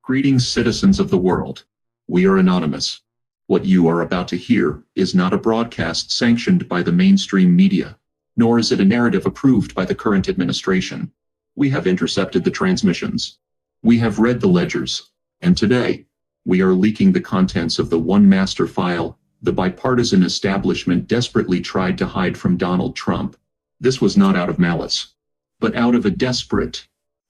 Greetings, citizens of the world. We are anonymous. What you are about to hear is not a broadcast sanctioned by the mainstream media, nor is it a narrative approved by the current administration. We have intercepted the transmissions. We have read the ledgers, and today, we are leaking the contents of the one master file the bipartisan establishment desperately tried to hide from Donald Trump. This was not out of malice, but out of a desperate,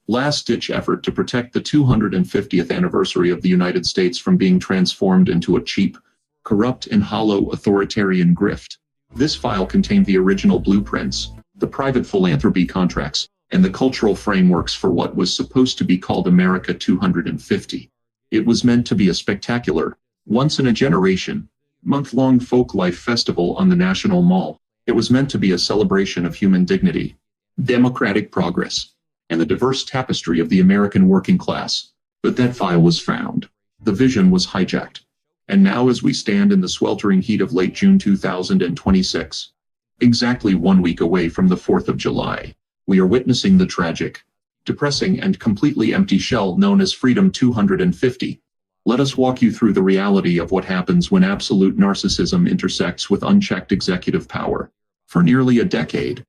last-ditch effort to protect the 250th anniversary of the United States from being transformed into a cheap, corrupt and hollow authoritarian grift. This file contained the original blueprints, the private philanthropy contracts, and the cultural frameworks for what was supposed to be called America 250. It was meant to be a spectacular, once-in-a-generation, month-long folk life festival on the National Mall. It was meant to be a celebration of human dignity, democratic progress, and the diverse tapestry of the American working class. But that file was found. The vision was hijacked. And now, as we stand in the sweltering heat of late June 2026, exactly 1 week away from the 4th of July, we are witnessing the tragic, depressing and completely empty shell known as Freedom 250. Let us walk you through the reality of what happens when absolute narcissism intersects with unchecked executive power. For nearly a decade,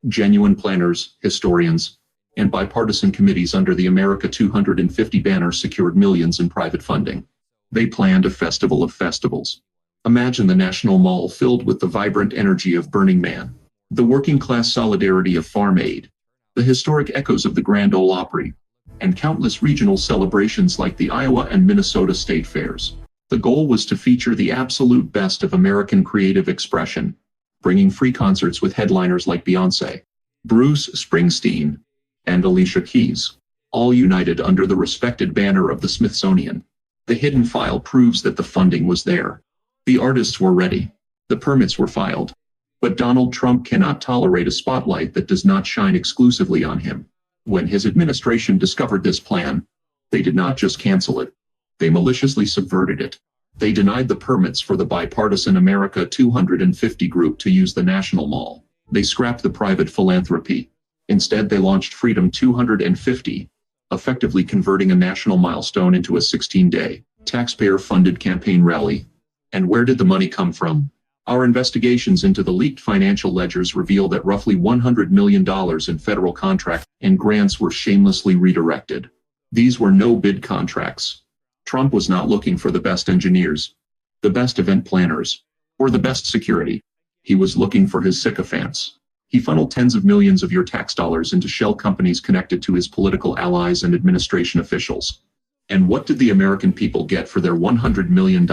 genuine planners, historians, and bipartisan committees under the America 250 banner secured millions in private funding. They planned a festival of festivals. Imagine the National Mall filled with the vibrant energy of Burning Man, the working class solidarity of Farm Aid, the historic echoes of the Grand Ole Opry, and countless regional celebrations like the Iowa and Minnesota state fairs. The goal was to feature the absolute best of American creative expression, bringing free concerts with headliners like Beyoncé, Bruce Springsteen, and Alicia Keys, all united under the respected banner of the Smithsonian. The hidden file proves that the funding was there. The artists were ready. The permits were filed. But Donald Trump cannot tolerate a spotlight that does not shine exclusively on him. When his administration discovered this plan, they did not just cancel it. They maliciously subverted it. They denied the permits for the bipartisan America 250 group to use the National Mall. They scrapped the private philanthropy. Instead, they launched Freedom 250, effectively converting a national milestone into a 16-day, taxpayer-funded campaign rally. And where did the money come from? Our investigations into the leaked financial ledgers reveal that roughly $100 million in federal contracts and grants were shamelessly redirected. These were no-bid contracts. Trump was not looking for the best engineers, the best event planners, or the best security. He was looking for his sycophants. He funneled tens of millions of your tax dollars into shell companies connected to his political allies and administration officials. And what did the American people get for their $100 million?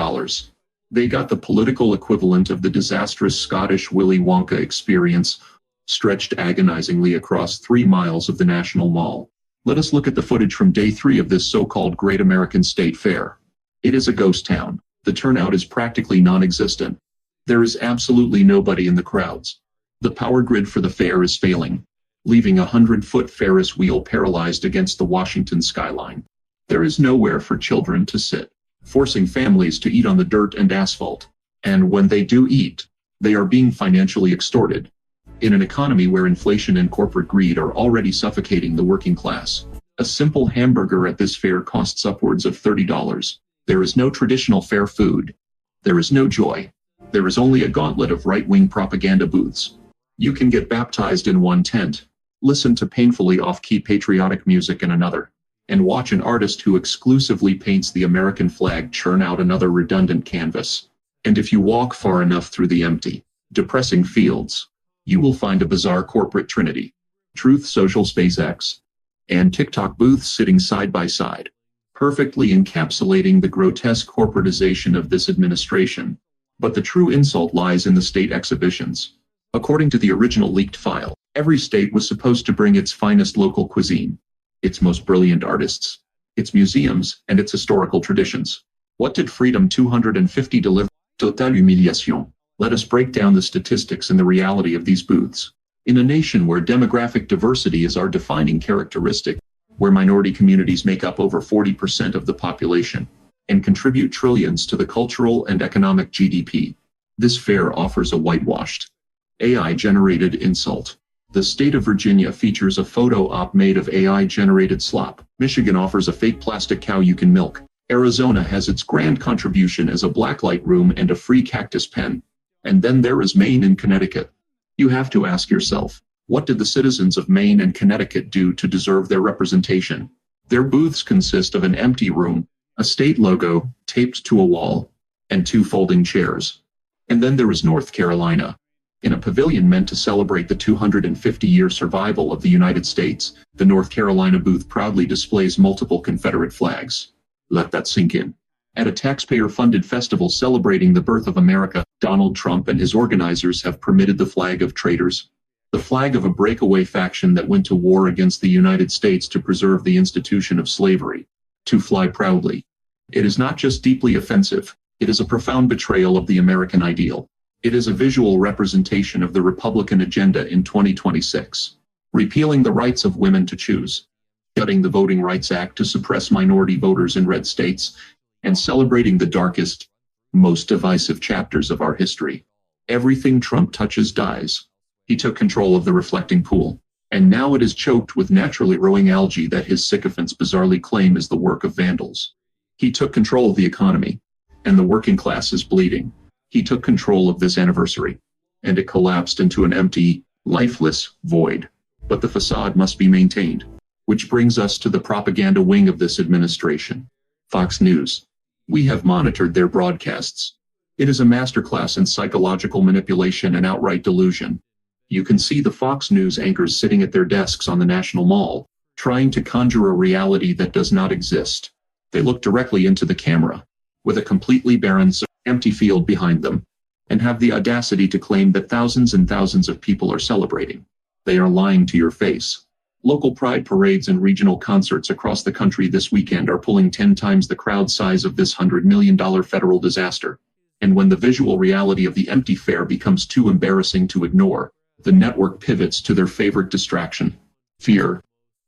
They got the political equivalent of the disastrous Scottish Willy Wonka experience, stretched agonizingly across 3 miles of the National Mall. Let us look at the footage from day 3 of this so-called Great American State Fair. It is a ghost town. The turnout is practically non-existent. There is absolutely nobody in the crowds. The power grid for the fair is failing, leaving a 100-foot Ferris wheel paralyzed against the Washington skyline. There is nowhere for children to sit, forcing families to eat on the dirt and asphalt. And when they do eat, they are being financially extorted. In an economy where inflation and corporate greed are already suffocating the working class, a simple hamburger at this fair costs upwards of $30. There is no traditional fair food. There is no joy. There is only a gauntlet of right-wing propaganda booths. You can get baptized in one tent, listen to painfully off-key patriotic music in another, and watch an artist who exclusively paints the American flag churn out another redundant canvas. And if you walk far enough through the empty, depressing fields, you will find a bizarre corporate trinity: Truth Social, SpaceX, and TikTok booths sitting side by side, perfectly encapsulating the grotesque corporatization of this administration. But the true insult lies in the state exhibitions. According to the original leaked file, every state was supposed to bring its finest local cuisine, its most brilliant artists, its museums, and its historical traditions. What did Freedom 250 deliver? Total humiliation. Let us break down the statistics and the reality of these booths. In a nation where demographic diversity is our defining characteristic, where minority communities make up over 40% of the population and contribute trillions to the cultural and economic GDP, this fair offers a whitewashed, AI-generated insult. The state of Virginia features a photo op made of AI-generated slop. Michigan offers a fake plastic cow you can milk. Arizona has its grand contribution as a blacklight room and a free cactus pen. And then there is Maine and Connecticut. You have to ask yourself, what did the citizens of Maine and Connecticut do to deserve their representation? Their booths consist of an empty room, a state logo taped to a wall, and 2 folding chairs. And then there is North Carolina. In a pavilion meant to celebrate the 250-year survival of the United States, the North Carolina booth proudly displays multiple Confederate flags. Let that sink in. At a taxpayer-funded festival celebrating the birth of America, Donald Trump and his organizers have permitted the flag of traitors, the flag of a breakaway faction that went to war against the United States to preserve the institution of slavery, to fly proudly. It is not just deeply offensive, it is a profound betrayal of the American ideal. It is a visual representation of the Republican agenda in 2026. Repealing the rights of women to choose, gutting the Voting Rights Act to suppress minority voters in red states, and celebrating the darkest, most divisive chapters of our history. Everything Trump touches dies. He took control of the reflecting pool, and now it is choked with naturally growing algae that his sycophants bizarrely claim is the work of vandals. He took control of the economy, and the working class is bleeding. He took control of this anniversary, and it collapsed into an empty, lifeless void. But the facade must be maintained. Which brings us to the propaganda wing of this administration. Fox News. We have monitored their broadcasts. It is a masterclass in psychological manipulation and outright delusion. You can see the Fox News anchors sitting at their desks on the National Mall, trying to conjure a reality that does not exist. They look directly into the camera, with a completely barren, empty field behind them, and have the audacity to claim that thousands and thousands of people are celebrating. They are lying to your face. Local pride parades and regional concerts across the country this weekend are pulling 10 times the crowd size of this $100 million federal disaster. And when the visual reality of the empty fair becomes too embarrassing to ignore, the network pivots to their favorite distraction: fear.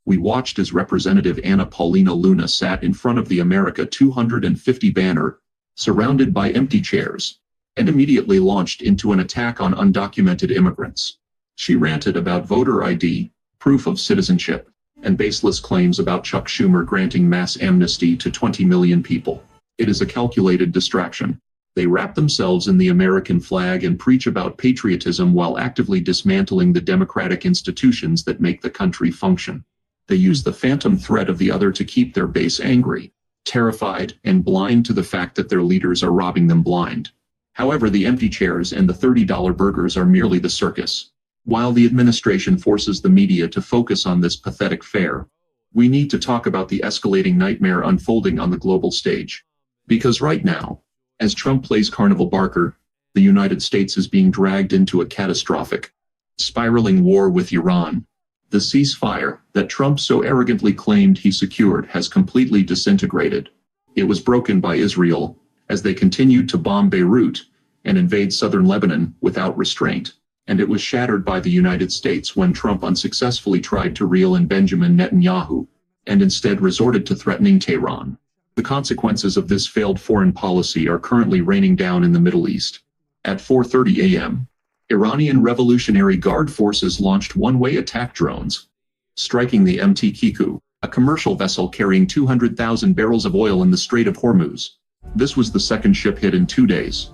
We watched as Representative Anna Paulina Luna sat in front of the America 250 banner, surrounded by empty chairs, and immediately launched into an attack on undocumented immigrants. She ranted about voter ID, proof of citizenship, and baseless claims about Chuck Schumer granting mass amnesty to 20 million people. It is a calculated distraction. They wrap themselves in the American flag and preach about patriotism while actively dismantling the democratic institutions that make the country function. They use the phantom threat of the other to keep their base angry, terrified, and blind to the fact that their leaders are robbing them blind. However, the empty chairs and the $30 burgers are merely the circus. While the administration forces the media to focus on this pathetic fare, we need to talk about the escalating nightmare unfolding on the global stage. Because right now, as Trump plays Carnival Barker, the United States is being dragged into a catastrophic, spiraling war with Iran. The ceasefire that Trump so arrogantly claimed he secured has completely disintegrated. It was broken by Israel as they continued to bomb Beirut and invade southern Lebanon without restraint. And it was shattered by the United States when Trump unsuccessfully tried to reel in Benjamin Netanyahu, and instead resorted to threatening Tehran. The consequences of this failed foreign policy are currently raining down in the Middle East. At 4:30 a.m., Iranian Revolutionary Guard forces launched one-way attack drones, striking the MT Kiku, a commercial vessel carrying 200,000 barrels of oil in the Strait of Hormuz. This was the second ship hit in 2 days.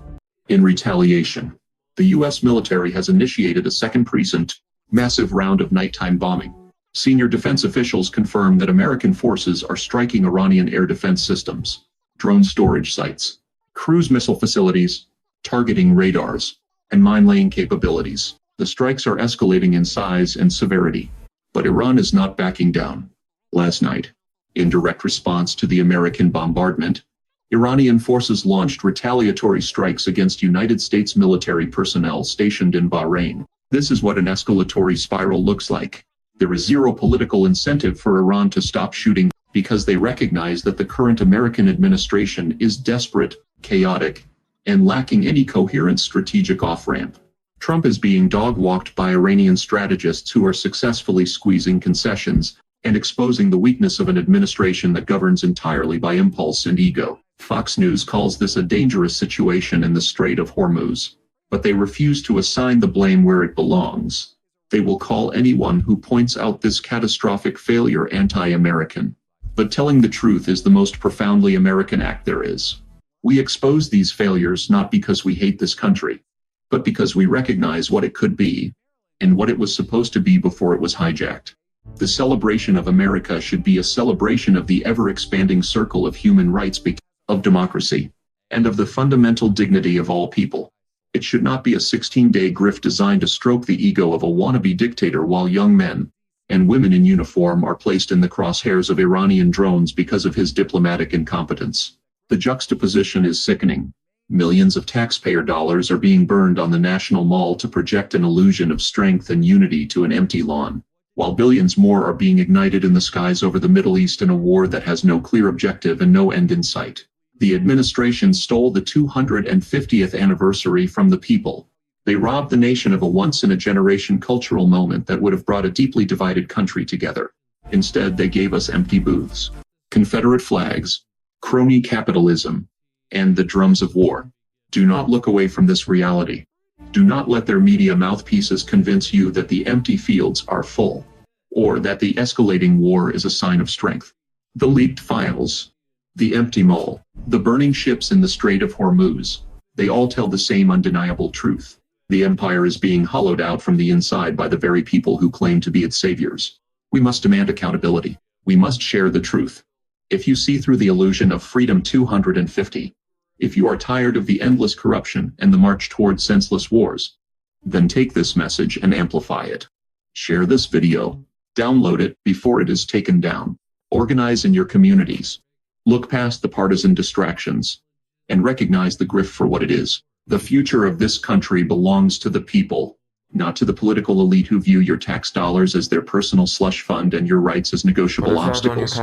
In retaliation, the U.S. military has initiated a second precinct, massive round of nighttime bombing. Senior defense officials confirm that American forces are striking Iranian air defense systems, drone storage sites, cruise missile facilities, targeting radars, and mine-laying capabilities. The strikes are escalating in size and severity, but Iran is not backing down. Last night, in direct response to the American bombardment, Iranian forces launched retaliatory strikes against United States military personnel stationed in Bahrain. This is what an escalatory spiral looks like. There is zero political incentive for Iran to stop shooting because they recognize that the current American administration is desperate, chaotic, and lacking any coherent strategic off-ramp. Trump is being dog-walked by Iranian strategists who are successfully squeezing concessions and exposing the weakness of an administration that governs entirely by impulse and ego. Fox News calls this a dangerous situation in the Strait of Hormuz, but they refuse to assign the blame where it belongs. They will call anyone who points out this catastrophic failure anti-American. But telling the truth is the most profoundly American act there is. We expose these failures not because we hate this country, but because we recognize what it could be, and what it was supposed to be before it was hijacked. The celebration of America should be a celebration of the ever-expanding circle of human rights, of democracy, and of the fundamental dignity of all people. It should not be a 16-day grift designed to stroke the ego of a wannabe dictator while young men and women in uniform are placed in the crosshairs of Iranian drones because of his diplomatic incompetence. The juxtaposition is sickening. Millions of taxpayer dollars are being burned on the National Mall to project an illusion of strength and unity to an empty lawn, while billions more are being ignited in the skies over the Middle East in a war that has no clear objective and no end in sight. The administration stole the 250th anniversary from the people. They robbed the nation of a once-in-a-generation cultural moment that would have brought a deeply divided country together. Instead, they gave us empty booths, Confederate flags, crony capitalism, and the drums of war. Do not look away from this reality. Do not let their media mouthpieces convince you that the empty fields are full, or that the escalating war is a sign of strength. The leaked files, the empty mall, the burning ships in the Strait of Hormuz, they all tell the same undeniable truth. The empire is being hollowed out from the inside by the very people who claim to be its saviors. We must demand accountability. We must share the truth. If you see through the illusion of freedom 250, if you are tired of the endless corruption and the march toward senseless wars, then take this message and amplify it. Share this video. Download it before it is taken down. Organize in your communities. Look past the partisan distractions and recognize the grift for what it is. The future of this country belongs to the people, not to the political elite who view your tax dollars as their personal slush fund and your rights as negotiable obstacles.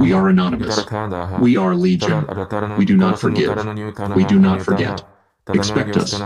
We are anonymous. We are legion. We do not forgive. We do not forget. Expect us.